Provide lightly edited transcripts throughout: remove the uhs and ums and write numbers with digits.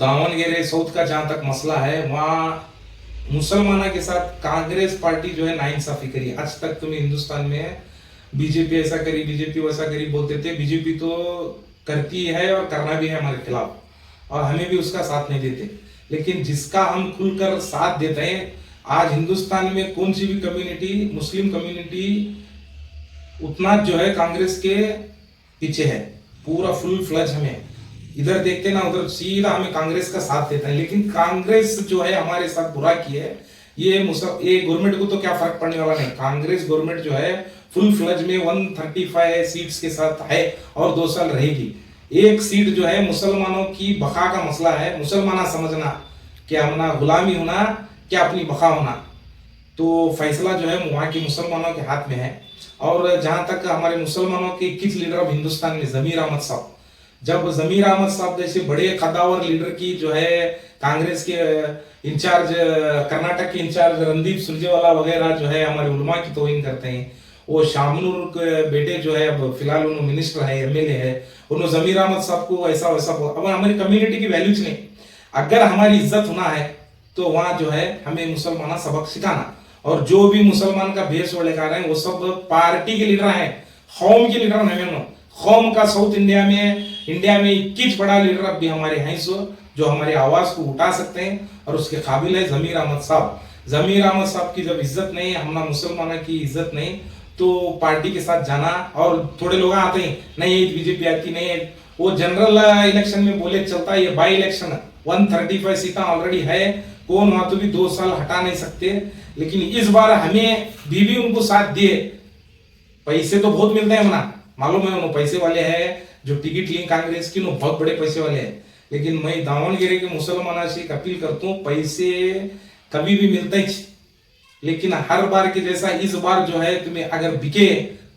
Davangere south का जहां तक मसला है, वहाँ मुसलमानों के साथ कांग्रेस पार्टी जो है नाइंसाफी करी। आज तक तुम्हें हिंदुस्तान में बीजेपी ऐसा करी, बीजेपी वैसा करी बोलते थे। बीजेपी तो करती है और करना भी है हमारे खिलाफ, और हमें भी उसका साथ नहीं देते। लेकिन जिसका हम खुलकर साथ देते हैं, आज हिंदुस्तान में कौन सी भी कम्युनिटी, मुस्लिम कम्युनिटी उतना जो है कांग्रेस के पीछे है, पूरा फुल फ्लज हमें इधर देखते ना उधर सीधा हमें कांग्रेस का साथ देता है। लेकिन कांग्रेस जो है हमारे साथ बुरा की है, ये गवर्नमेंट को तो क्या फर्क पड़ने वाला नहीं। कांग्रेस गवर्नमेंट जो है फुल फ्लज में 135 सीट्स के साथ है और 2 साल रहेगी। एक सीट जो है मुसलमानों की बका का मसला है, मुसलमाना समझना क्या हमना गुलामी होना, क्या अपनी बका होना, तो फैसला जो है वहां के मुसलमानों के हाथ में है। और जहां तक हमारे मुसलमानों के 21 लीडर ऑफ हिंदुस्तान में जमीर अहमद साहब, जब जमीर अहमद साहब जैसे बड़े कदावर लीडर की जो है कांग्रेस के इंचार्ज, कर्नाटक के इंचार्ज रणदीप सुरजेवाला वगैरह जो है हमारे उलमा की तौहीन करते हैं। वो शामनूर के बेटे जो है अब फिलहाल उन्होंने मिनिस्टर है, एमएलए है, उन्होंने जमीर अहमद साहब को ऐसा वैसा। अब हमारी कम्युनिटी की वैल्यूज नहीं, अगर हमारी इज्जत होना है तो वहां जो है हमें मुसलमान सबक सिखाना। और जो भी मुसलमान का भेष लेकर आ रहे हैं वो सब पार्टी के लीडर हैं, कौम के लीडर नहीं। कौम का साउथ इंडिया में 21 बड़ा लीडर अब भी हमारे हैं जो हमारी आवाज को उठा सकते हैं, और उसके काबिल है जमीर अहमद साहब। जमीर अहमद साहब की जब इज्जत नहीं, हमना मुसलमानों की इज्जत नहीं, तो पार्टी के साथ जाना। और थोड़े लोग आते हैं नहीं बीजेपी आती नहीं है, वो जनरल इलेक्शन में बोले चलता है, ये बाई इलेक्शन 135 सीटें ऑलरेडी है, कौन वहां तो भी 2 साल हटा नहीं सकते। लेकिन इस बार हमें भी उनको साथ दिए, पैसे तो बहुत मिलते हैं मना, मालूम है उन्होंने पैसे वाले हैं, जो टिकट ली कांग्रेस की उन्होंने बहुत बड़े पैसे वाले हैं। लेकिन मैं दावणगेरे के मुसलमानों से अपील करता हूँ, पैसे कभी भी मिलते ही, लेकिन हर बार के जैसा इस बार जो है तुम्हें अगर बिके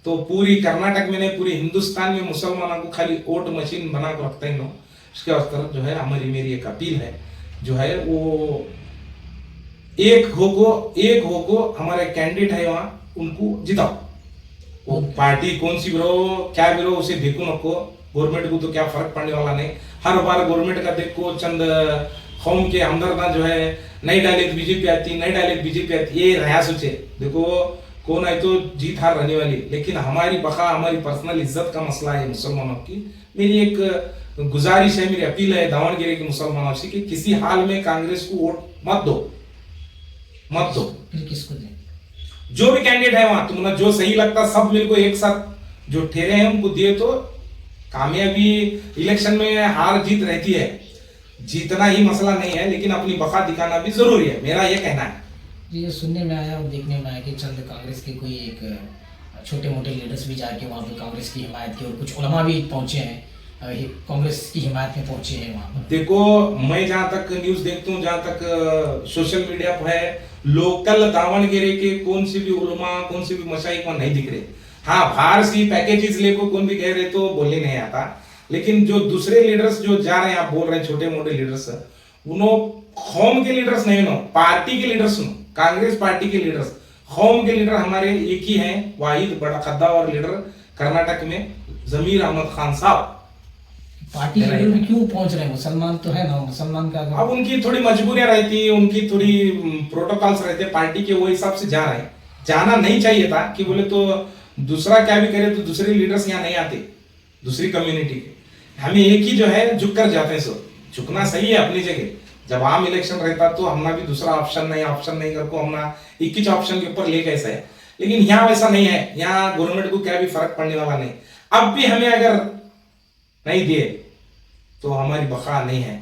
तो पूरी कर्नाटक में नहीं पूरी हिंदुस्तान में मुसलमानों को खाली वोट मशीन बना कर रखते हैं। उसके तरफ जो है हमारी मेरी एक अपील है, जो है वो एक हो हमारे कैंडिडेट है वहां, उनको जिताओ। वो पार्टी कौन सी भी रहो, क्या भी रहो, उसे देखो नको, गवर्नमेंट को तो क्या फर्क पड़ने वाला नहीं। हर बार गवर्नमेंट का देखो चंद कौम के हमदर्दा जो है नहीं डाले तो बीजेपी आती, नहीं डाले तो बीजेपी आती, ये रहा सोचे। देखो कौन है तो जीत हार रहने वाली, लेकिन हमारी बका, हमारी पर्सनल इज्जत का मसला है मुसलमानों की। मेरी एक गुजारिश है, मेरी अपील है दावणगेरे के मुसलमानों से कि किसी हाल में कांग्रेस को वोट मत दो। फिर किसको दें? जो भी कैंडिडेट है वहां तुम्हें जो सही लगता सब मिलकर एक साथ जो ठहरे हैं उनको दिए तो कामयाबी। इलेक्शन में हार जीत रहती है, जीतना ही मसला नहीं है, लेकिन अपनी बका दिखाना भी जरूरी है, मेरा ये कहना है। ये सुनने में आया और देखने में आया कि चंद कांग्रेस के कोई एक छोटे मोटे लीडर्स भी जाके वहाँ पे कांग्रेस की हिमायत की, और कुछ उलमा भी पहुंचे हैं कांग्रेस की हिमायत में पहुंचे हैं वहाँ पर। देखो मैं जहाँ तक न्यूज देखता हूँ, जहाँ तक सोशल मीडिया पर है, लोकल दावणगेरे के कौन सी भी उलमा, कौन सी भी मशाइख वहां नहीं दिख रहे। हाँ बाहर से पैकेजेस लेको कौन भी कह रहे तो बोलने नहीं आता, लेकिन जो दूसरे लीडर्स जो जा रहे हैं, आप बोल रहे हैं छोटे मोटे लीडर्स, उन्होंने कौम के लीडर्स नहीं, नो पार्टी के लीडर्स, नो कांग्रेस पार्टी के लीडर्स। कौम के लीडर हमारे एक ही हैं, वाहिद बड़ा कद्दावर लीडर कर्नाटक में जमीर अहमद खान साहब। पार्टी के लीडर भी क्यों पहुंच रहे हैं? मुसलमान तो है ना, मुसलमान का अब उनकी थोड़ी मजबूरियां रहती है, उनकी थोड़ी प्रोटोकॉल्स रहते हैं पार्टी के, वो हिसाब से जा रहे हैं। जाना नहीं चाहिए था कि बोले तो दूसरा क्या भी करे तो दूसरे लीडर्स यहाँ नहीं आते, दूसरी कम्युनिटी के। हमें एक ही जो है झुक कर जाते हैं, सो झुकना सही है अपनी जगह। जब आम इलेक्शन रहता तो हमना भी दूसरा ऑप्शन नहीं करको हमना 21 ऑप्शन के ऊपर ले कैसे है, लेकिन यहाँ वैसा नहीं है। यहाँ गवर्नमेंट को क्या भी फर्क पड़ने वाला नहीं। अब भी हमें अगर नहीं दिए तो हमारी बका नहीं है।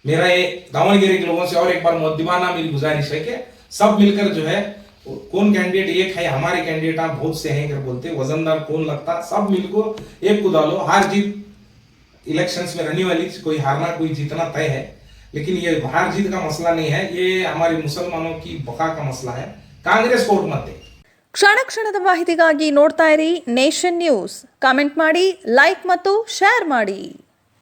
मेरा ये दावणगेरे के लोगों से और एक बार मुद्दिमाना मेरी गुजारिश है कि सब मिलकर जो है कौन कैंडिडेट एक है, हमारे कैंडिडेट आप बहुत से हैं कर बोलते, वजनदार कौन लगता, सब मिलकर एक को डालो। हार जीत इलेक्शंस में रहने वाली, कोई हारना कोई जीतना तय है, लेकिन ये हार जीत का मसला नहीं है, ये हमारे मुसलमानों की बका का मसला है। कांग्रेस को वोट मत दे। ಕ್ಷಣ ಕ್ಷಣದ ಮಾಹಿತಿಗಾಗಿ ನೋಡ್ತಾ ಇರಿ ನೇಷನ್ ನ್ಯೂಸ್. ಕಾಮೆಂಟ್ ಮಾಡಿ, ಲೈಕ್ ಮತ್ತು ಶೇರ್ ಮಾಡಿ.